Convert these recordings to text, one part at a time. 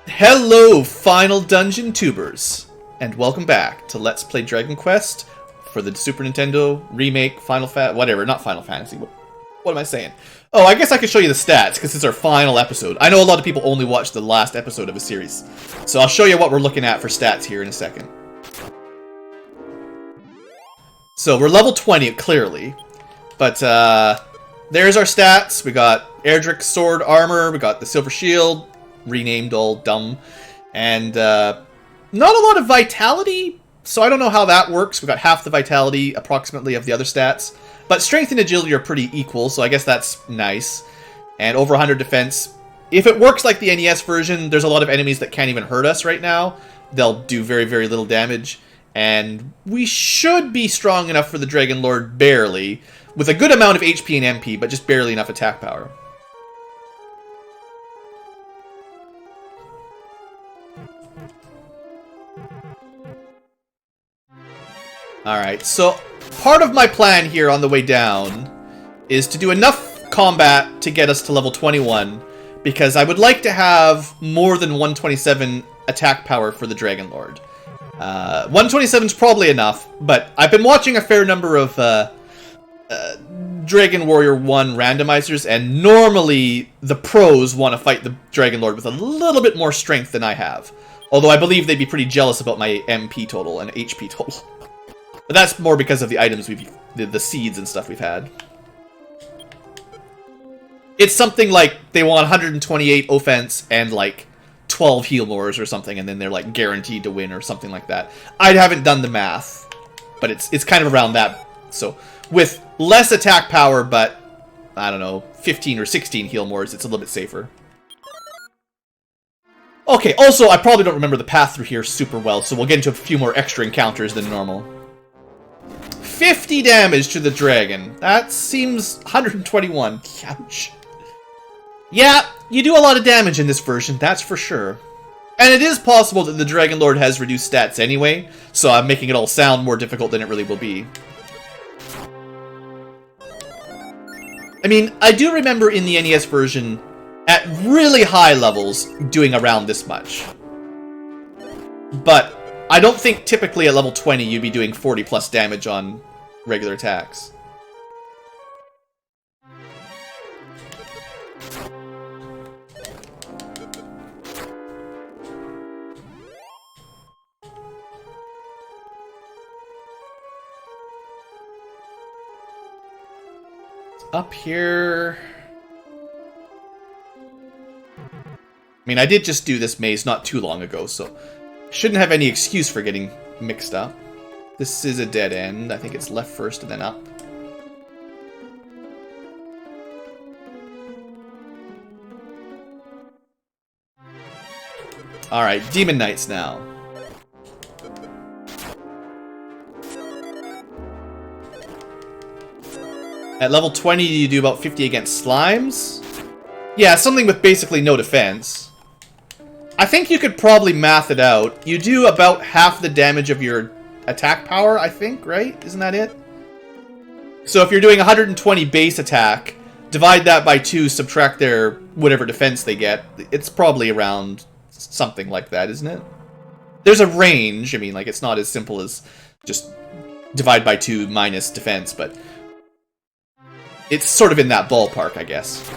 Hello, Final Dungeon tubers, and welcome back to Let's Play Dragon Quest for the Super Nintendo remake, not Final Fantasy. What am I saying? Oh, I guess I could show you the stats because it's our final episode. I know a lot of people only watch the last episode of a series, so I'll show you what we're looking at for stats here in a second. So we're level 20 clearly, but there's our stats. We got Erdrick's sword armor, we got the silver shield, renamed all dumb, and not a lot of vitality, so I don't know how that works. We got half the vitality approximately of the other stats, but strength and agility are pretty equal, so I guess that's nice. And over 100 defense. If it works like the NES version, there's a lot of enemies that can't even hurt us right now. They'll do very, very little damage, and we should be strong enough for the Dragonlord barely, with a good amount of HP and MP, but just barely enough attack power. Alright, so part of my plan here on the way down is to do enough combat to get us to level 21, because I would like to have more than 127 attack power for the Dragonlord. 127 is probably enough, but I've been watching a fair number of Dragon Warrior 1 randomizers, and normally the pros want to fight the Dragonlord with a little bit more strength than I have. Although I believe they'd be pretty jealous about my MP total and HP total. But that's more because of the items the seeds and stuff we've had. It's something like they want 128 offense and like 12 heal mores or something, and then they're like guaranteed to win or something like that. I haven't done the math, but it's kind of around that. So with less attack power, but I don't know, 15 or 16 heal mores, it's a little bit safer. Okay, also I probably don't remember the path through here super well, so we'll get into a few more extra encounters than normal. 50 damage to the dragon. That seems 121. Ouch. Yeah, you do a lot of damage in this version, that's for sure. And it is possible that the Dragonlord has reduced stats anyway, so I'm making it all sound more difficult than it really will be. I mean, I do remember in the NES version, at really high levels, doing around this much. But I don't think typically at level 20 you'd be doing 40 plus damage on regular attacks. Up here... I mean, I did just do this maze not too long ago, so shouldn't have any excuse for getting mixed up. This is a dead end. I think it's left first and then up. Alright, Demon Knights now. At level 20, you do about 50 against slimes. Yeah, something with basically no defense. I think you could probably math it out. You do about half the damage of your attack power, I think, right? Isn't that it? So if you're doing 120 base attack, divide that by 2, subtract their whatever defense they get. It's probably around something like that, isn't it? There's a range. I mean, like, it's not as simple as just divide by 2 minus defense, but it's sort of in that ballpark, I guess.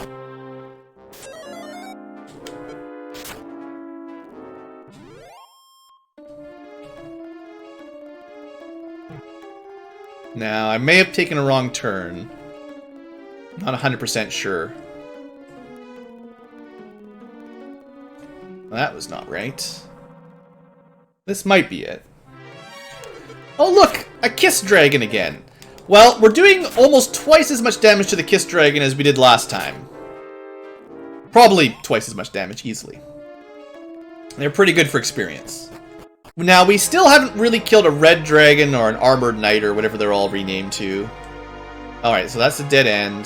Now, I may have taken a wrong turn. Not 100% sure. That was not right. This might be it. Oh look! A Kiss Dragon again! Well, we're doing almost twice as much damage to the Kiss Dragon as we did last time. Probably twice as much damage, easily. They're pretty good for experience. Now, we still haven't really killed a Red Dragon or an Armored Knight or whatever they're all renamed to. Alright, so that's a dead end.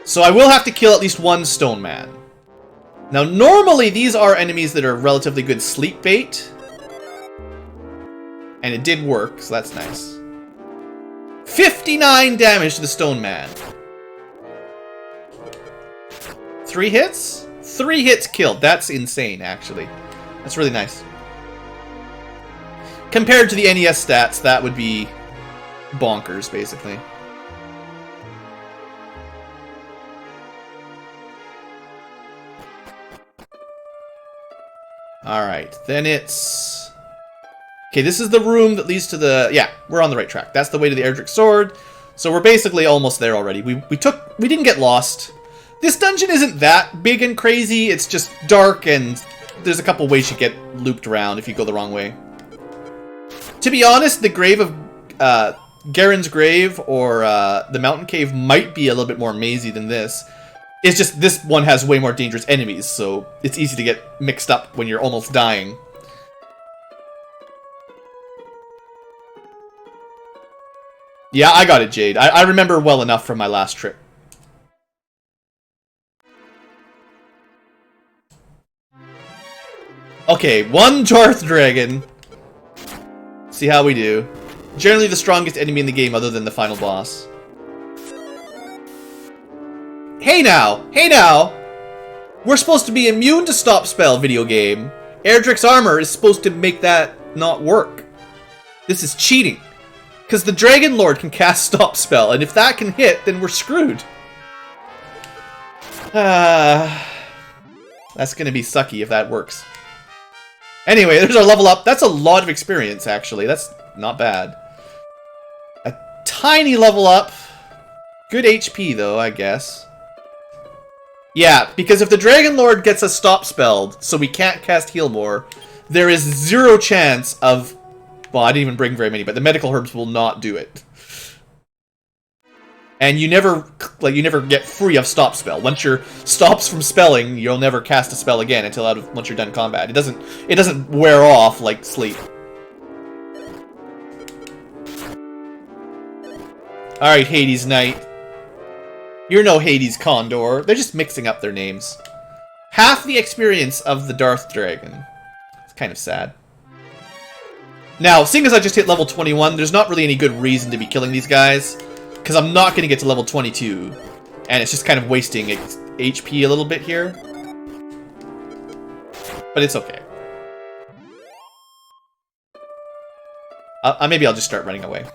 So I will have to kill at least one Stone Man. Now, normally these are enemies that are relatively good sleep bait. And it did work, so that's nice. 59 damage to the Stone Man. 3 hits? 3 hits killed. That's insane, actually. That's really nice. Compared to the NES stats, that would be bonkers, basically. Alright, then it's... Okay, this is the room that leads to the... Yeah, we're on the right track. That's the way to the Erdrick Sword. So we're basically almost there already. We didn't get lost. This dungeon isn't that big and crazy. It's just dark, and there's a couple ways you get looped around if you go the wrong way. To be honest, the grave of... Garen's Grave or the Mountain Cave might be a little bit more mazy than this. It's just this one has way more dangerous enemies, so it's easy to get mixed up when you're almost dying. Yeah, I got it, Jade. I remember well enough from my last trip. Okay, one Darth Dragon. See how we do. Generally the strongest enemy in the game other than the final boss. Hey now! Hey now! We're supposed to be immune to stop spell, video game. Erdrick's armor is supposed to make that not work. This is cheating. Because the Dragonlord can cast stop spell, and if that can hit, then we're screwed. That's gonna be sucky if that works. Anyway, there's our level up. That's a lot of experience, actually. That's not bad. A tiny level up. Good HP, though, I guess. Yeah, because if the Dragonlord gets us stop spelled, so we can't cast heal more, there is 0 chance of... Well, I didn't even bring very many, but the medical herbs will not do it. And you never get free of stop spell. Once you're stops from spelling, you'll never cast a spell again until once you're done combat. It doesn't wear off like sleep. All right, Hades Knight. You're no Hades Condor. They're just mixing up their names. Half the experience of the Darth Dragon. It's kind of sad. Now, seeing as I just hit level 21, there's not really any good reason to be killing these guys. Because I'm not going to get to level 22. And it's just kind of wasting HP a little bit here. But it's okay. Maybe I'll just start running away.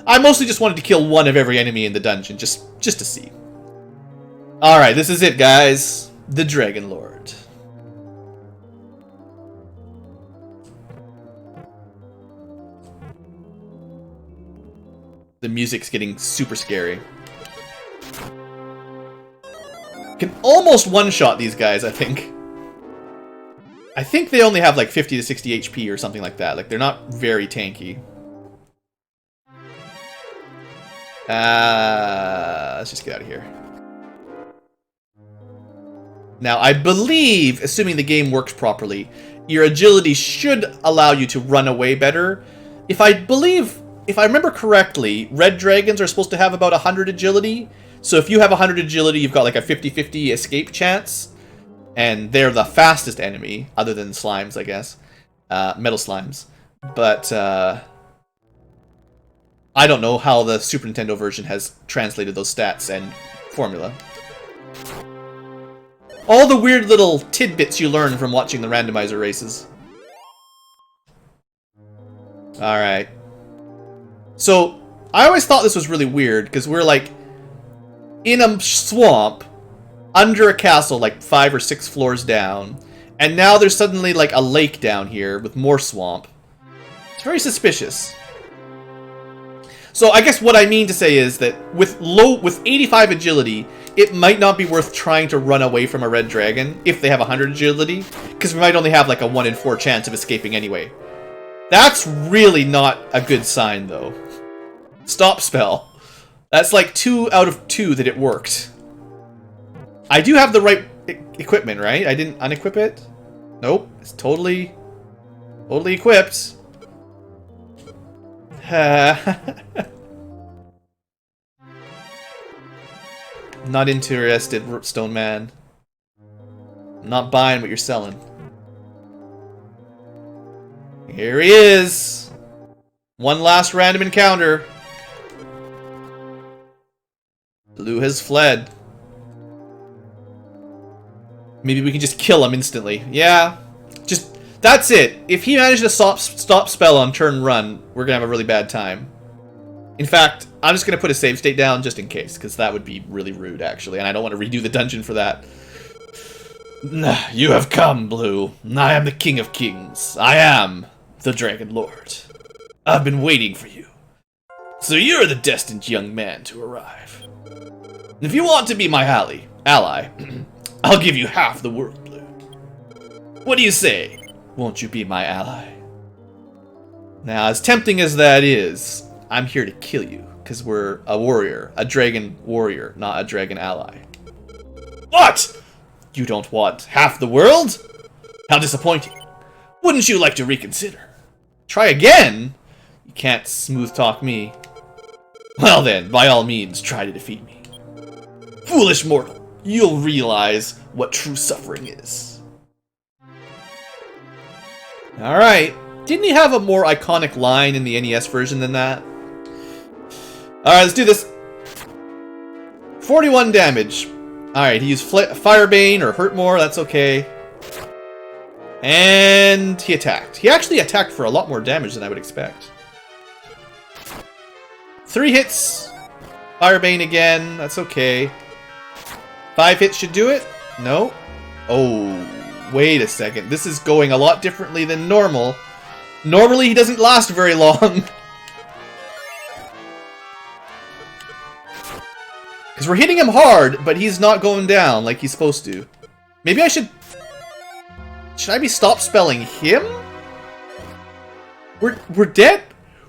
I mostly just wanted to kill one of every enemy in the dungeon, just to see. Alright, this is it, guys. The Dragonlord. The music's getting super scary. Can almost one-shot these guys, I think. I think they only have like 50 to 60 HP or something like that. Like, they're not very tanky. Let's just get out of here. Now, I believe, assuming the game works properly, your agility should allow you to run away better. If I remember correctly, red dragons are supposed to have about 100 agility. So if you have 100 agility, you've got like a 50-50 escape chance. And they're the fastest enemy, other than slimes, I guess. Metal slimes. But, I don't know how the Super Nintendo version has translated those stats and formula. All the weird little tidbits you learn from watching the randomizer races. Alright. So, I always thought this was really weird, because we're like in a swamp, under a castle like 5 or 6 floors down, and now there's suddenly like a lake down here with more swamp. It's very suspicious. So I guess what I mean to say is that with 85 agility, it might not be worth trying to run away from a red dragon if they have 100 agility, because we might only have like a 1 in 4 chance of escaping anyway. That's really not a good sign, though. Stop spell. That's like 2 out of 2 that it worked. I do have the right equipment, right? I didn't unequip it? Nope. It's totally equipped. Not interested, Stone Man. I'm not buying what you're selling. Here he is! One last random encounter. Blue has fled. Maybe we can just kill him instantly. Yeah. Just, that's it. If he managed to stop spell on turn run, we're going to have a really bad time. In fact, I'm just going to put a save state down just in case, because that would be really rude, actually, and I don't want to redo the dungeon for that. You have come, Blue. I am the King of Kings. I am the Dragonlord. I've been waiting for you. So you're the destined young man to arrive. If you want to be my ally, I'll give you half the world, Blue. What do you say? Won't you be my ally? Now, as tempting as that is, I'm here to kill you, because we're a warrior. A dragon warrior, not a dragon ally. What? You don't want half the world? How disappointing. Wouldn't you like to reconsider? Try again? You can't smooth talk me. Well then, by all means, try to defeat me. Foolish mortal, you'll realize what true suffering is. Alright. Didn't he have a more iconic line in the NES version than that? Alright, let's do this. 41 damage. Alright, he used Firebane or Hurt More, that's okay. And he attacked. He actually attacked for a lot more damage than I would expect. 3 hits. Firebane again, that's okay. 5 hits should do it? No. Oh, wait a second. This is going a lot differently than normal. Normally he doesn't last very long. Because we're hitting him hard, but he's not going down like he's supposed to. Maybe I should... Should I be stop spelling him? We're dead?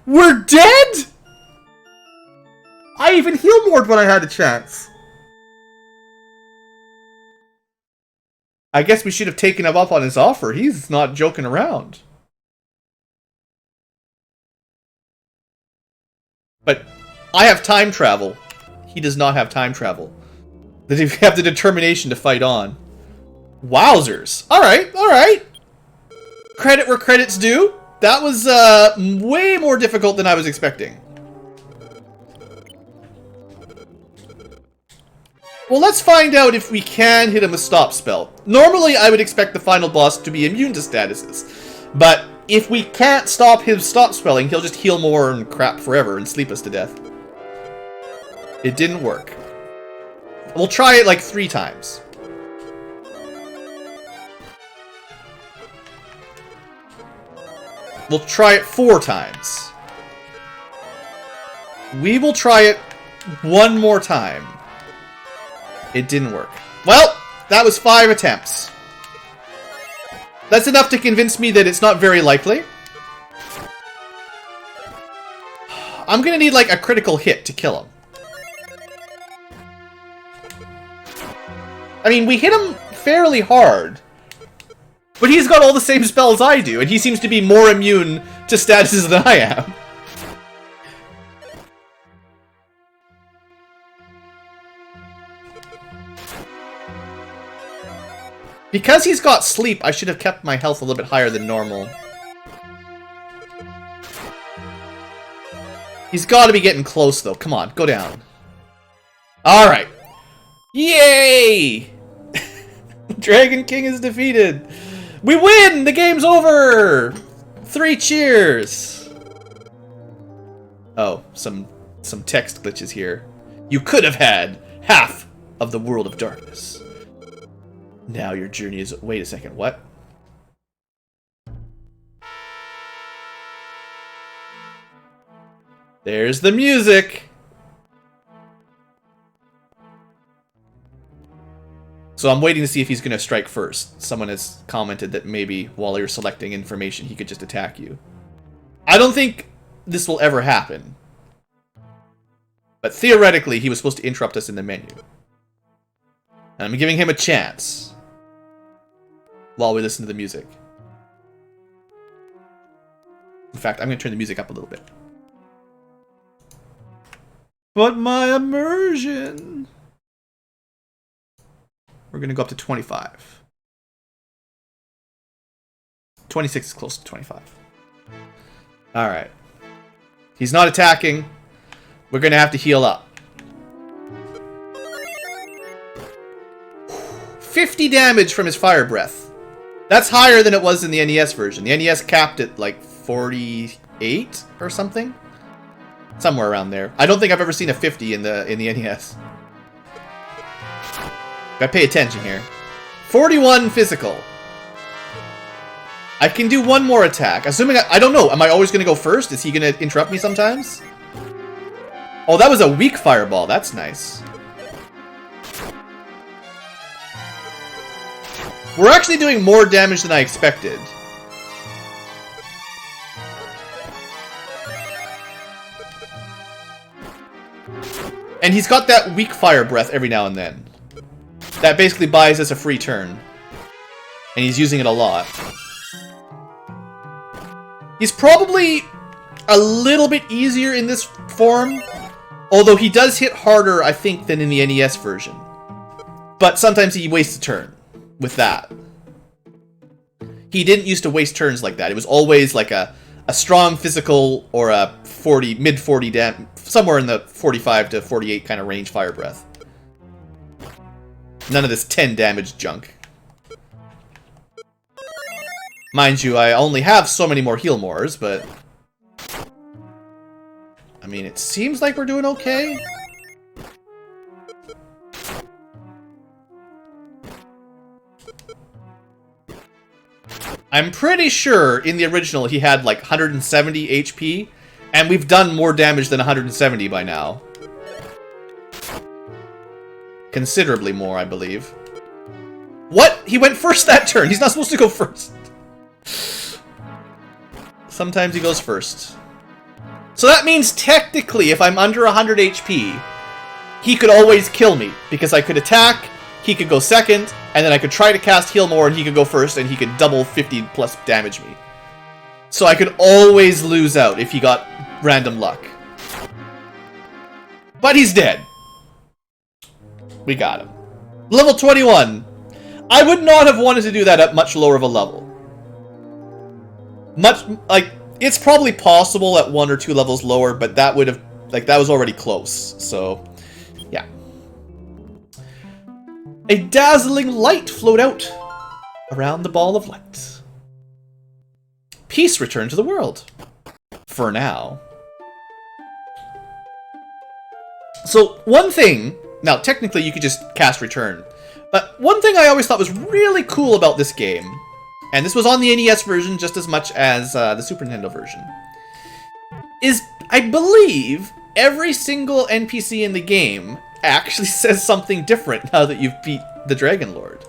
We're dead?! I even heal more when I had a chance. I guess we should have taken him up on his offer. He's not joking around. But I have time travel. He does not have time travel. Does he have the determination to fight on? Wowzers. Alright, alright. Credit where credit's due. That was way more difficult than I was expecting. Well, let's find out if we can hit him with Stop Spell. Normally, I would expect the final boss to be immune to statuses. But if we can't stop him Stop Spelling, he'll just heal more and crap forever and sleep us to death. It didn't work. We'll try it like 3 times. We'll try it 4 times. We will try it 1 more time. It didn't work. Well, that was 5 attempts. That's enough to convince me that it's not very likely. I'm gonna need like a critical hit to kill him. I mean, we hit him fairly hard. But he's got all the same spells I do, and he seems to be more immune to statuses than I am. Because he's got sleep, I should have kept my health a little bit higher than normal. He's got to be getting close, though. Come on, go down. Alright. Yay! Dragon King is defeated. We win! The game's over! 3 cheers! Oh, some text glitches here. You could have had half of the world of darkness. Now your journey is... Wait a second, what? There's the music! So I'm waiting to see if he's going to strike first. Someone has commented that maybe while you're selecting information, he could just attack you. I don't think this will ever happen. But theoretically, he was supposed to interrupt us in the menu. And I'm giving him a chance. While we listen to the music. In fact, I'm going to turn the music up a little bit. But my immersion... We're going to go up to 25. 26 is close to 25. Alright. He's not attacking. We're going to have to heal up. 50 damage from his fire breath. That's higher than it was in the NES version. The NES capped it like 48 or something. Somewhere around there. I don't think I've ever seen a 50 in the NES. Gotta pay attention here. 41 physical. I can do one more attack. Assuming I don't know. Am I always gonna go first? Is he gonna interrupt me sometimes? Oh, that was a weak fireball. That's nice. We're actually doing more damage than I expected. And he's got that weak fire breath every now and then. That basically buys us a free turn. And he's using it a lot. He's probably a little bit easier in this form. Although he does hit harder, I think, than in the NES version. But sometimes he wastes a turn with that. He didn't used to waste turns like that. It was always like a strong physical or a mid 40 damage, somewhere in the 45 to 48 kind of range fire breath. None of this 10 damage junk. Mind you, I only have so many more heal mores, but I mean, it seems like we're doing okay. I'm pretty sure in the original he had like 170 HP, and we've done more damage than 170 by now. Considerably more, I believe. What? He went first that turn. He's not supposed to go first. Sometimes he goes first. So that means technically, if I'm under 100 HP, he could always kill me, because I could attack, he could go second, and then I could try to cast heal more, and he could go first, and he could double 50 plus damage me. So I could always lose out if he got random luck. But he's dead. We got him. Level 21. I would not have wanted to do that at much lower of a level. It's probably possible at 1 or 2 levels lower, but that would have, that was already close, so, yeah. A dazzling light flowed out around the ball of light. Peace returned to the world. For now. So, one thing, now technically you could just cast return, but one thing I always thought was really cool about this game, and this was on the NES version just as much as the Super Nintendo version, is, I believe, every single NPC in the game actually says something different now that you've beat the Dragonlord.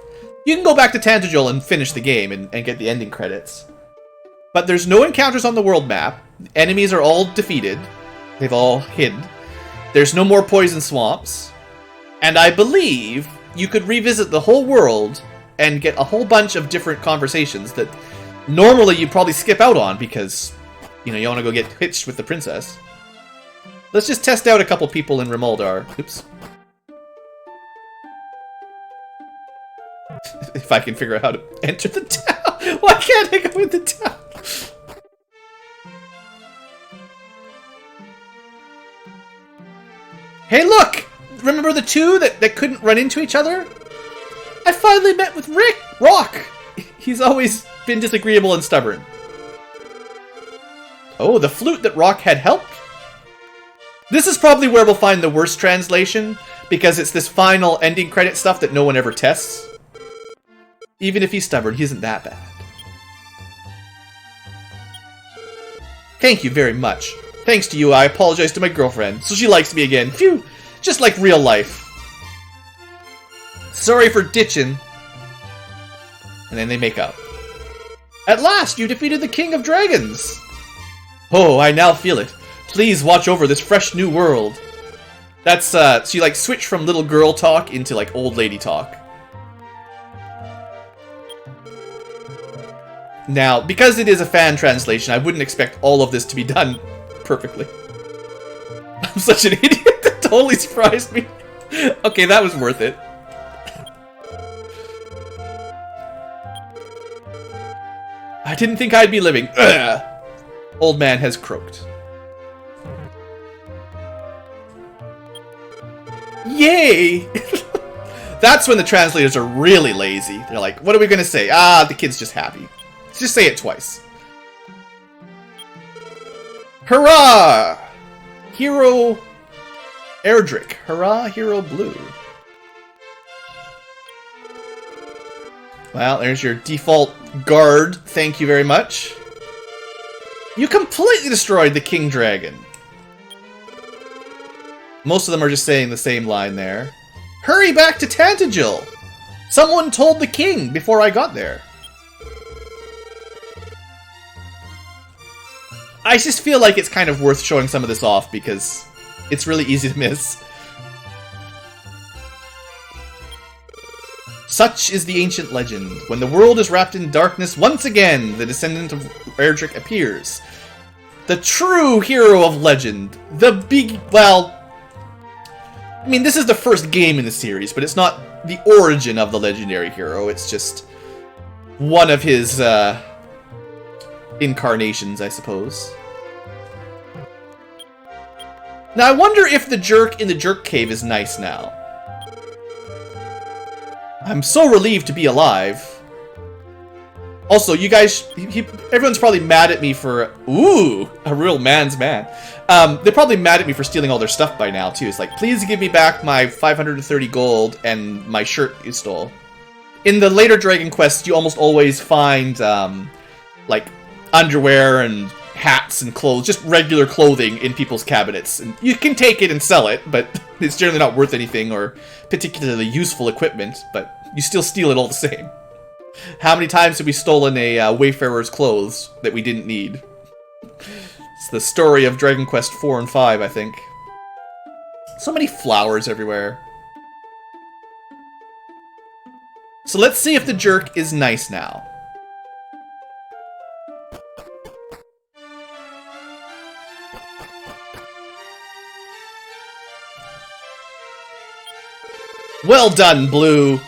You can go back to Tantagel and finish the game and get the ending credits. But there's no encounters on the world map. Enemies are all defeated. They've all hid. There's no more poison swamps. And I believe you could revisit the whole world and get a whole bunch of different conversations that normally you'd probably skip out on because, you know, you want to go get hitched with the princess. Let's just test out a couple people in Remaldar. Oops. If I can figure out how to enter the town. Why can't I go in the town? Hey, look! Remember the two that couldn't run into each other? I finally met with Rock! He's always been disagreeable and stubborn. Oh, the flute that Rock had helped? This is probably where we'll find the worst translation, because it's this final ending credit stuff that no one ever tests. Even if he's stubborn, he isn't that bad. Thank you very much. Thanks to you, I apologize to my girlfriend, so she likes me again. Phew! Just like real life. Sorry for ditching. And then they make up. At last, you defeated the King of Dragons! Oh, I now feel it. Please watch over this fresh new world. That's, so you, like, switch from little girl talk into, like, old lady talk. Now, because it is a fan translation, I wouldn't expect all of this to be done perfectly. I'm such an idiot. That totally surprised me. Okay, that was worth it. I didn't think I'd be living. Ugh. Old man has croaked. Yay! That's when the translators are really lazy. They're like, what are we going to say? Ah, the kid's just happy. Let's just say it twice. Hurrah! Hero Erdrick. Hurrah, Hero Blue. Well, there's your default guard. Thank you very much. You completely destroyed the King Dragon. Most of them are just saying the same line there. Hurry back to Tantagel! Someone told the king before I got there. I just feel like it's kind of worth showing some of this off because it's really easy to miss. Such is the ancient legend. When the world is wrapped in darkness, once again the descendant of Erdrick appears. The true hero of legend. The big... well... I mean, this is the first game in the series, but it's not the origin of the legendary hero. It's just one of his incarnations, I suppose. Now, I wonder if the jerk in the jerk cave is nice now. I'm so relieved to be alive. Also, you guys, everyone's probably mad at me for, ooh, a real man's man. They're probably mad at me for stealing all their stuff by now, too. It's like, please give me back my 530 gold and my shirt you stole. In the later Dragon Quests, you almost always find, like, underwear and hats and clothes, just regular clothing in people's cabinets. And you can take it and sell it, but it's generally not worth anything or particularly useful equipment, but you still steal it all the same. How many times have we stolen a Wayfarer's clothes that we didn't need? It's the story of Dragon Quest 4 and 5, I think. So many flowers everywhere. So let's see if the jerk is nice now. Well done, Blue!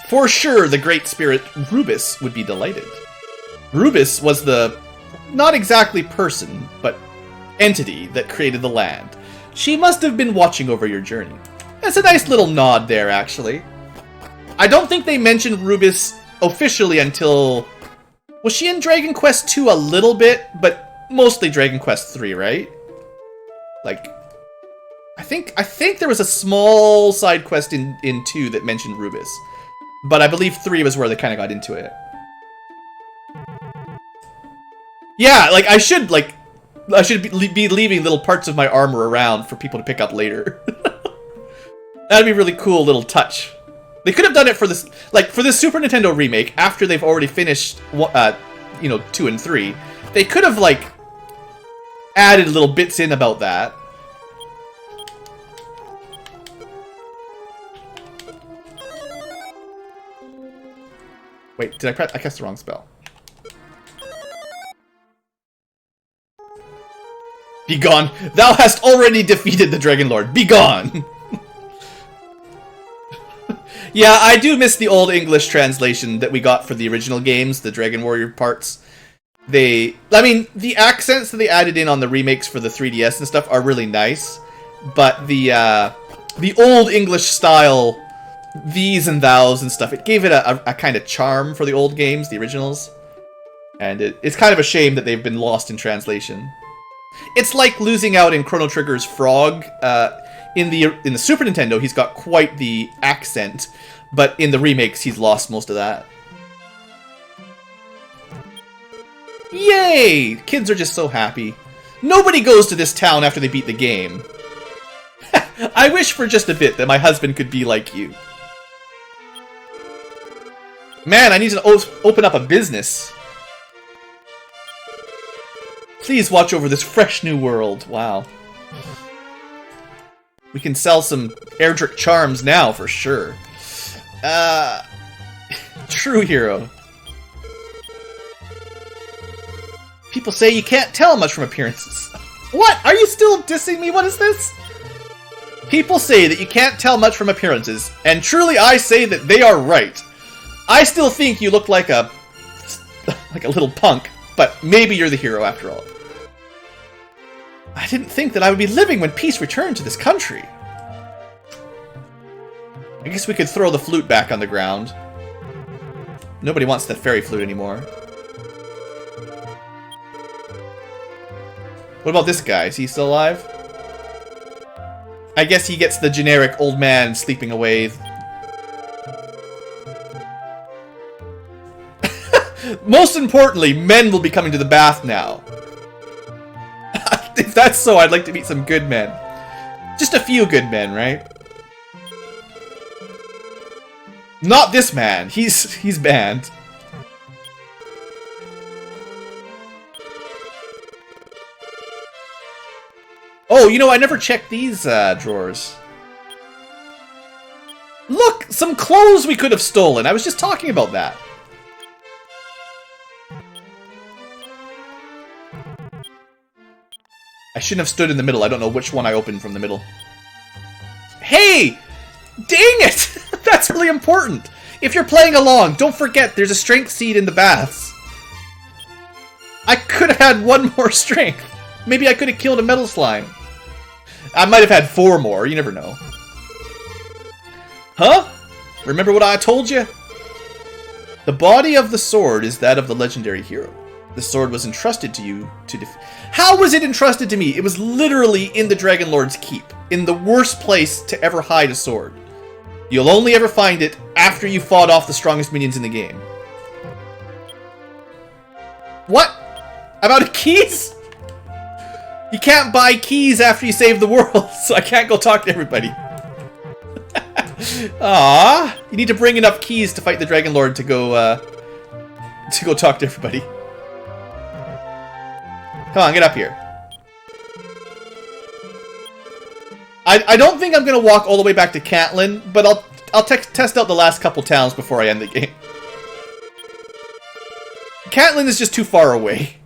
For sure, the great spirit Rubus would be delighted. Rubus was the, not exactly person, but entity that created the land. She must have been watching over your journey. That's a nice little nod there, actually. I don't think they mentioned Rubus officially until... Was she in Dragon Quest 2 a little bit? But mostly Dragon Quest 3, right? Like... I think there was a small side quest in 2 that mentioned Rubus. But I believe 3 was where they kind of got into it. Yeah, like, I should be leaving little parts of my armor around for people to pick up later. That'd be a really cool little touch. They could have done it for this, like, for this Super Nintendo remake, after they've already finished, you know, 2 and 3. They could have, like, added little bits in about that. Wait, did I cast the wrong spell? Be gone! Thou hast already defeated the Dragonlord! Be gone! Yeah, I do miss the old English translation that we got for the original games, the Dragon Warrior parts. I mean, the accents that they added in on the remakes for the 3DS and stuff are really nice, but the old English style... these and thous and stuff, it gave it a kind of charm for the old games, the originals. And it's kind of a shame that they've been lost in translation. It's like losing out in Chrono Trigger's Frog. In the Super Nintendo, he's got quite the accent, but in the remakes, he's lost most of that. Yay! Kids are just so happy. Nobody goes to this town after they beat the game. I wish for just a bit that my husband could be like you. Man, I need to open up a business. Please watch over this fresh new world. Wow. We can sell some Erdrick charms now, for sure. True hero. People say you can't tell much from appearances. What? Are you still dissing me? What is this? People say that you can't tell much from appearances, and truly I say that they are right. I still think you look like a little punk, but maybe you're the hero after all. I didn't think that I would be living when peace returned to this country. I guess we could throw the flute back on the ground. Nobody wants the fairy flute anymore. What about this guy? Is he still alive? I guess he gets the generic old man sleeping away. Most importantly, men will be coming to the bath now. If that's so, I'd like to meet some good men. Just a few good men, right? Not this man. He's banned. Oh, you know, I never checked these drawers. Look, some clothes we could have stolen. I was just talking about that. I shouldn't have stood in the middle. I don't know which one I opened from the middle. Hey! Dang it! That's really important. If you're playing along, don't forget there's a strength seed in the baths. I could have had one more strength. Maybe I could have killed a metal slime. I might have had 4 more. You never know. Huh? Remember what I told you? The body of the sword is that of the legendary hero. The sword was entrusted to you to defeat. How was it entrusted to me? It was literally in the Dragonlord's keep. In the worst place to ever hide a sword. You'll only ever find it after you fought off the strongest minions in the game. What? I'm out of keys? You can't buy keys after you save the world, so I can't go talk to everybody. Ah, you need to bring enough keys to fight the Dragonlord to go talk to everybody. Come on, get up here. I don't think I'm gonna walk all the way back to Catlin, but I'll test out the last couple towns before I end the game. Catlin is just too far away.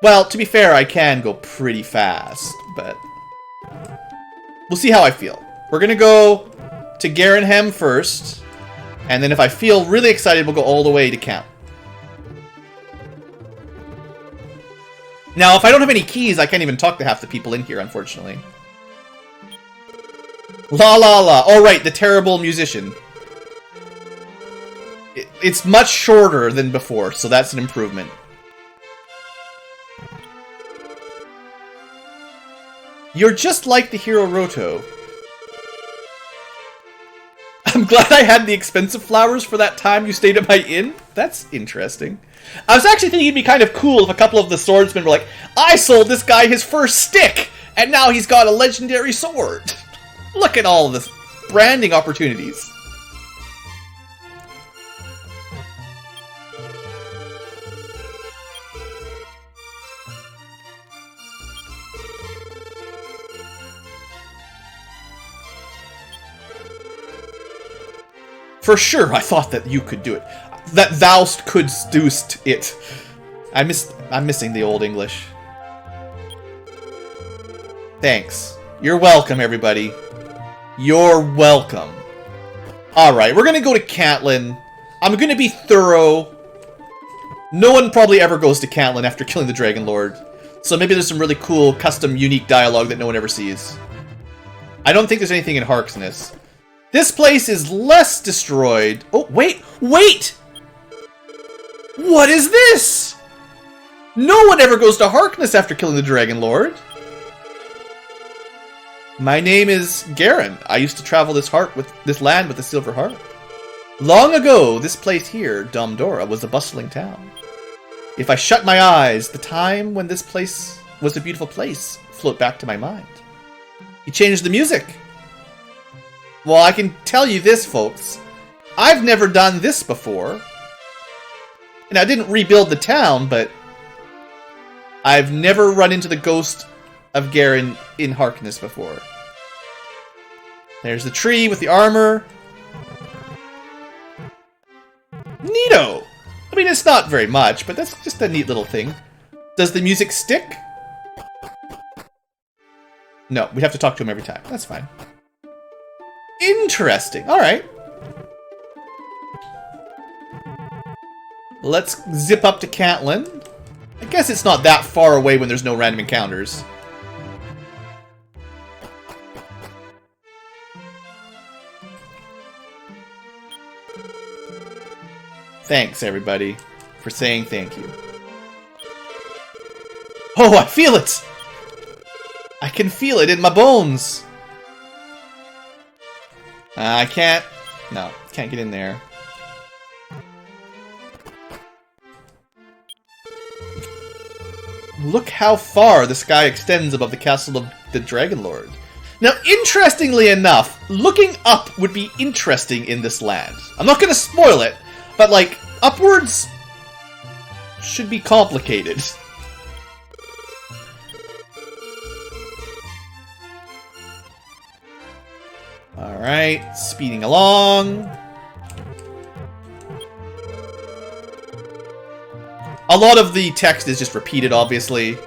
Well, to be fair, I can go pretty fast, but we'll see how I feel. We're gonna go to Garenham first, and then if I feel really excited, we'll go all the way to Camp. Now, if I don't have any keys, I can't even talk to half the people in here, unfortunately. La la la. Oh, right, the terrible musician. It's much shorter than before, so that's an improvement. You're just like the hero Roto. I'm glad I had the expensive flowers for that time you stayed at my inn. That's interesting. I was actually thinking it'd be kind of cool if a couple of the swordsmen were like, I sold this guy his first stick, and now he's got a legendary sword. Look at all of this branding opportunities. For sure, I thought that you could do it. That thou couldst dost it. I'm missing the old English. Thanks. You're welcome, everybody. You're welcome. Alright, we're gonna go to Catlin. I'm gonna be thorough. No one probably ever goes to Catlin after killing the Dragonlord. So maybe there's some really cool, custom, unique dialogue that no one ever sees. I don't think there's anything in Harksness. This place is less destroyed. Oh, wait! Wait! What is this? No one ever goes to Harkness after killing the Dragonlord. My name is Garen. I used to travel this land with the silver heart. Long ago, this place here, Domdora, was a bustling town. If I shut my eyes, the time when this place was a beautiful place float back to my mind. You changed the music. Well, I can tell you this, folks. I've never done this before. And I didn't rebuild the town, but I've never run into the ghost of Garen in Harkness before. There's the tree with the armor. Neato! I mean, it's not very much, but that's just a neat little thing. Does the music stick? No, we have to talk to him every time. That's fine. Interesting. Alright. Let's zip up to Catlin. I guess it's not that far away when there's no random encounters. Thanks, everybody, for saying thank you. Oh, I feel it! I can feel it in my bones! I can't... No, can't get in there. Look how far the sky extends above the castle of the Dragonlord. Now, interestingly enough, looking up would be interesting in this land. I'm not going to spoil it, but, like, upwards should be complicated. Alright, speeding along. A lot of the text is just repeated, obviously.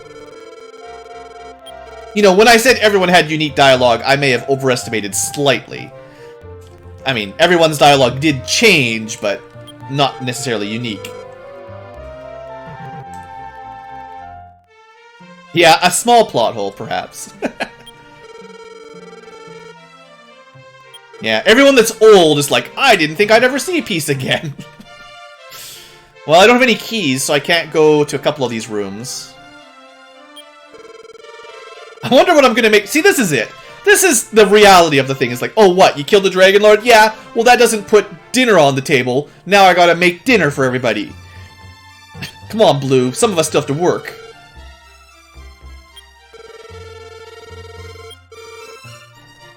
You know, when I said everyone had unique dialogue, I may have overestimated slightly. I mean, everyone's dialogue did change, but not necessarily unique. Yeah, a small plot hole, perhaps. Yeah, everyone that's old is like, I didn't think I'd ever see peace again. Well, I don't have any keys, so I can't go to a couple of these rooms. I wonder what I'm gonna make. See, this is it. This is the reality of the thing. It's like, oh, what? You killed the Dragonlord? Yeah, well, that doesn't put dinner on the table. Now I gotta make dinner for everybody. Come on, Blue. Some of us still have to work.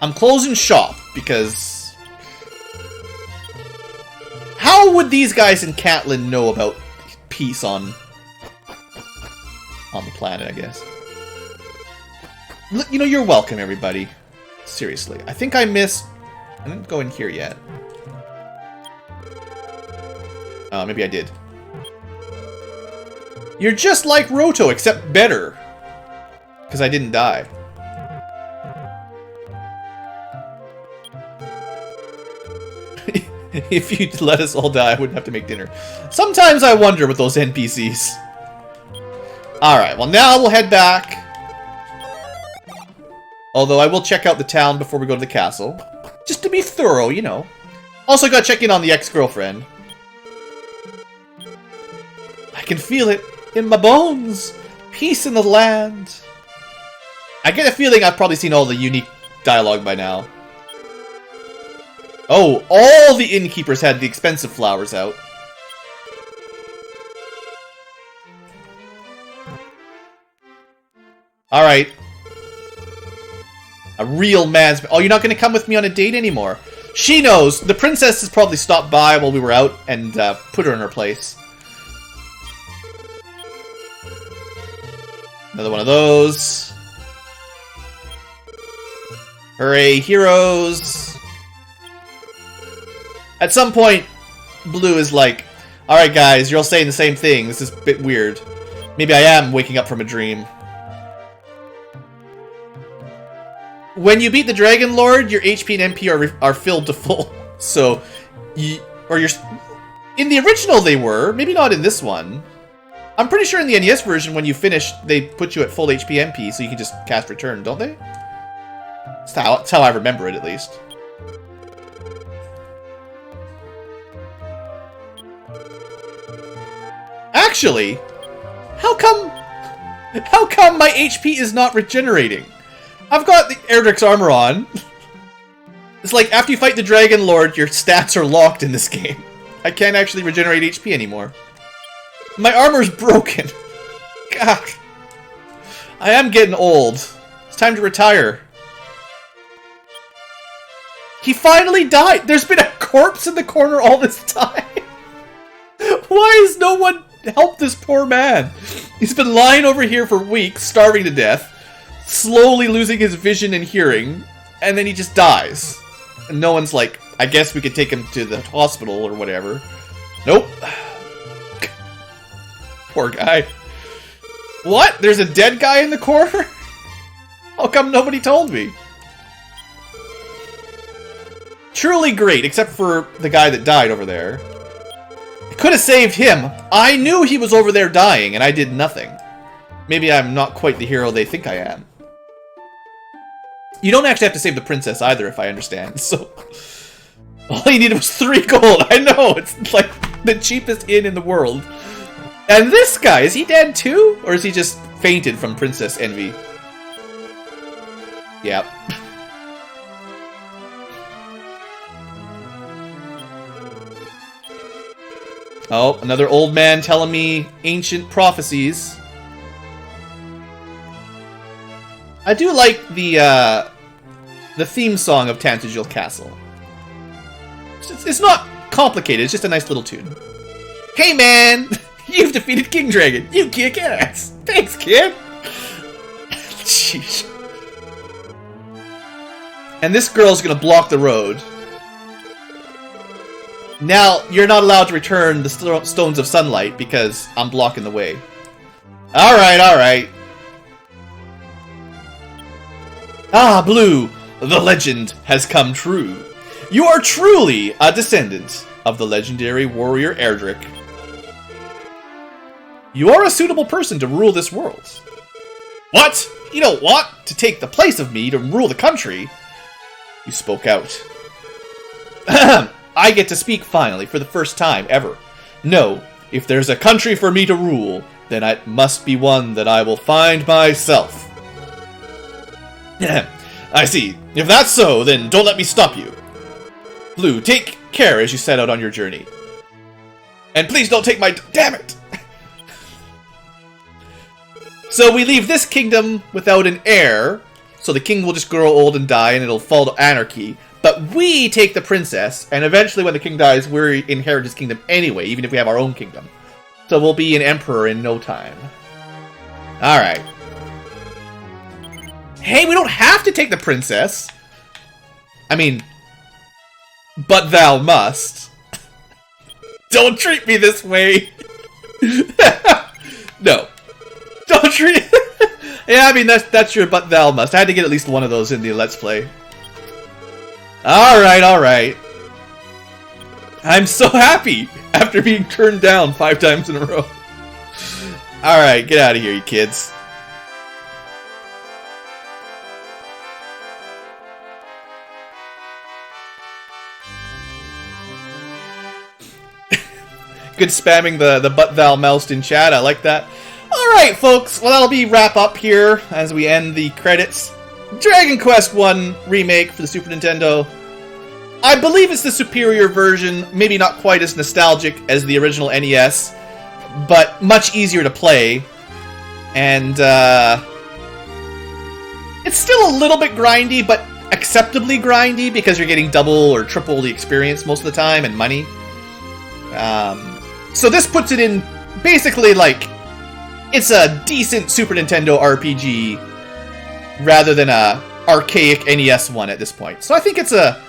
I'm closing shop, because... How would these guys in Catlin know about peace on the planet, I guess? You know, you're welcome, everybody. Seriously. I think I missed... I didn't go in here yet. Maybe I did. You're just like Roto, except better. Because I didn't die. If you'd let us all die, I wouldn't have to make dinner. Sometimes I wonder with those NPCs. Alright, well now we'll head back. Although I will check out the town before we go to the castle. Just to be thorough, you know. Also gotta check in on the ex-girlfriend. I can feel it in my bones. Peace in the land. I get a feeling I've probably seen all the unique dialogue by now. Oh, all the innkeepers had the expensive flowers out. Alright. A real man's... Oh, you're not going to come with me on a date anymore. She knows. The princess has probably stopped by while we were out and put her in her place. Another one of those. Hooray, heroes. At some point, Blue is like, alright guys, you're all saying the same thing. This is a bit weird. Maybe I am waking up from a dream. When you beat the Dragonlord, your HP and MP are filled to full. So, in the original they were, maybe not in this one. I'm pretty sure in the NES version, when you finish, they put you at full HP MP, so you can just cast return, don't they? That's how I remember it, at least. Actually, how come my HP is not regenerating? I've got the Erdrick's armor on. It's like after you fight the Dragonlord, your stats are locked in this game. I can't actually regenerate HP anymore. My armor's broken. God. I am getting old. It's time to retire. He finally died. There's been a corpse in the corner all this time. Why has no one helped this poor man? He's been lying over here for weeks, starving to death, slowly losing his vision and hearing, and then he just dies. And no one's like, I guess we could take him to the hospital or whatever. Nope. Poor guy. What? There's a dead guy in the corner? How come nobody told me? Truly great, except for the guy that died over there. I could have saved him. I knew he was over there dying, and I did nothing. Maybe I'm not quite the hero they think I am. You don't actually have to save the princess either, if I understand, so... All he needed was 3 gold. I know, it's like The cheapest inn in the world. And this guy, is he dead too? Or is he just fainted from Princess Envy? Yep. Oh, another old man telling me ancient prophecies. I do like the theme song of Tantagel Castle. It's not complicated, it's just a nice little tune. Hey man! You've defeated King Dragon! You kick ass! Thanks, kid! Sheesh. And this girl's gonna block the road. Now, you're not allowed to return the Stones of Sunlight because I'm blocking the way. Alright, alright. Ah, Blue, the legend has come true. You are truly a descendant of the legendary warrior Erdrick. You are a suitable person to rule this world. What? You don't want to take the place of me to rule the country? You spoke out. I get to speak finally for the first time ever. No, if there's a country for me to rule, then it must be one that I will find myself. I see. If that's so, then don't let me stop you. Blue, take care as you set out on your journey. And please don't take my... Damn it! So we leave this kingdom without an heir, so the king will just grow old and die and it'll fall to anarchy. But we take the princess, and eventually when the king dies, we inherit his kingdom anyway, even if we have our own kingdom. So we'll be an emperor in no time. Alright. Hey, we don't have to take the princess! I mean... But thou must. Don't treat me this way! No. Don't treat... Yeah, I mean, that's your but thou must. I had to get at least one of those in the Let's Play. Alright, alright. I'm so happy after being turned down 5 times in a row. Alright, get out of here, you kids. Good spamming the but thou moused in chat, I like that. Alright, folks, well that'll be wrap up here as we end the credits. Dragon Quest I remake for the Super Nintendo. I believe it's the superior version, maybe not quite as nostalgic as the original NES, but much easier to play. And it's still a little bit grindy, but acceptably grindy because you're getting double or triple the experience most of the time and money. So this puts it in basically like it's a decent Super Nintendo RPG rather than a archaic NES one at this point. So I think it's a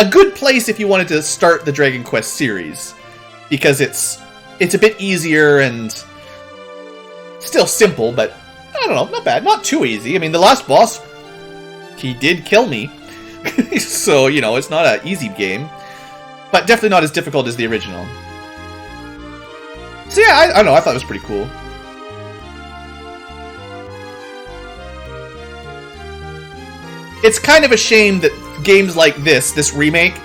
good place if you wanted to start the Dragon Quest series, because it's a bit easier and still simple, but I don't know, not bad, not too easy. I mean, the last boss, he did kill me, so you know it's not an easy game, but definitely not as difficult as the original. So yeah, I don't know, I thought it was pretty cool. It's kind of a shame that games like this remake,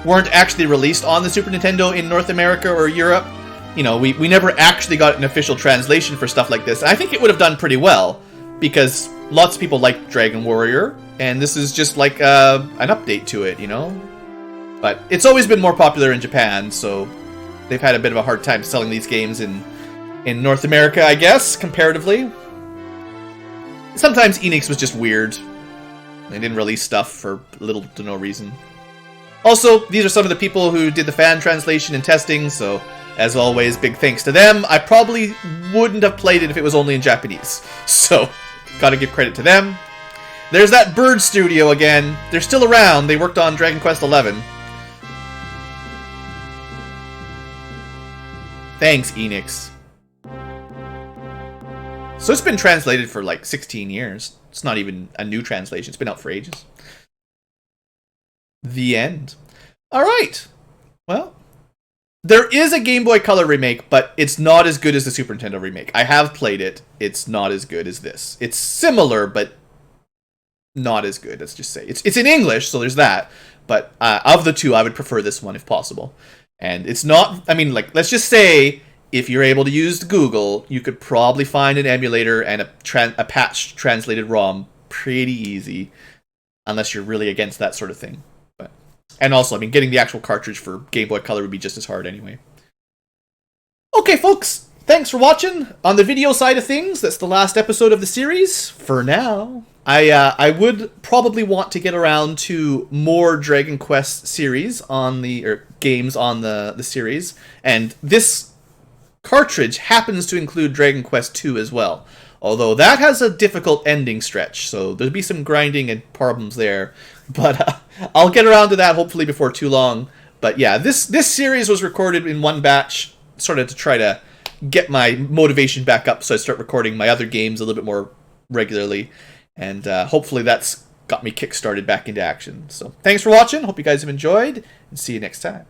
weren't actually released on the Super Nintendo in North America or Europe. You know, we never actually got an official translation for stuff like this. And I think it would have done pretty well, because lots of people like Dragon Warrior, and this is just like an update to it, you know? But it's always been more popular in Japan, so they've had a bit of a hard time selling these games in North America, I guess, comparatively. Sometimes Enix was just weird. They didn't release stuff for little to no reason. Also, these are some of the people who did the fan translation and testing, so as always, big thanks to them. I probably wouldn't have played it if it was only in Japanese, so gotta give credit to them. There's that Bird Studio again. They're still around. They worked on Dragon Quest XI. Thanks, Enix. So it's been translated for like 16 years. It's not even a new translation. It's been out for ages. The end. Alright. Well, there is a Game Boy Color remake, but it's not as good as the Super Nintendo remake. I have played it. It's not as good as this. It's similar, but not as good, let's just say. It's in English, so there's that. But of the two, I would prefer this one if possible. And it's not, I mean, like, let's just say if you're able to use Google, you could probably find an emulator and a patch translated ROM pretty easy, unless you're really against that sort of thing. But and also, I mean, getting the actual cartridge for Game Boy Color would be just as hard anyway. Okay, folks, thanks for watching. On the video side of things, that's the last episode of the series for now. I would probably want to get around to more Dragon Quest series on or games on the series, and this cartridge happens to include Dragon Quest 2 as well. Although that has a difficult ending stretch, so there'll be some grinding and problems there. But I'll get around to that hopefully before too long. But yeah, this series was recorded in one batch, sort of to try to get my motivation back up, so I start recording my other games a little bit more regularly. And hopefully that's got me kick-started back into action. So thanks for watching. Hope you guys have enjoyed, and see you next time.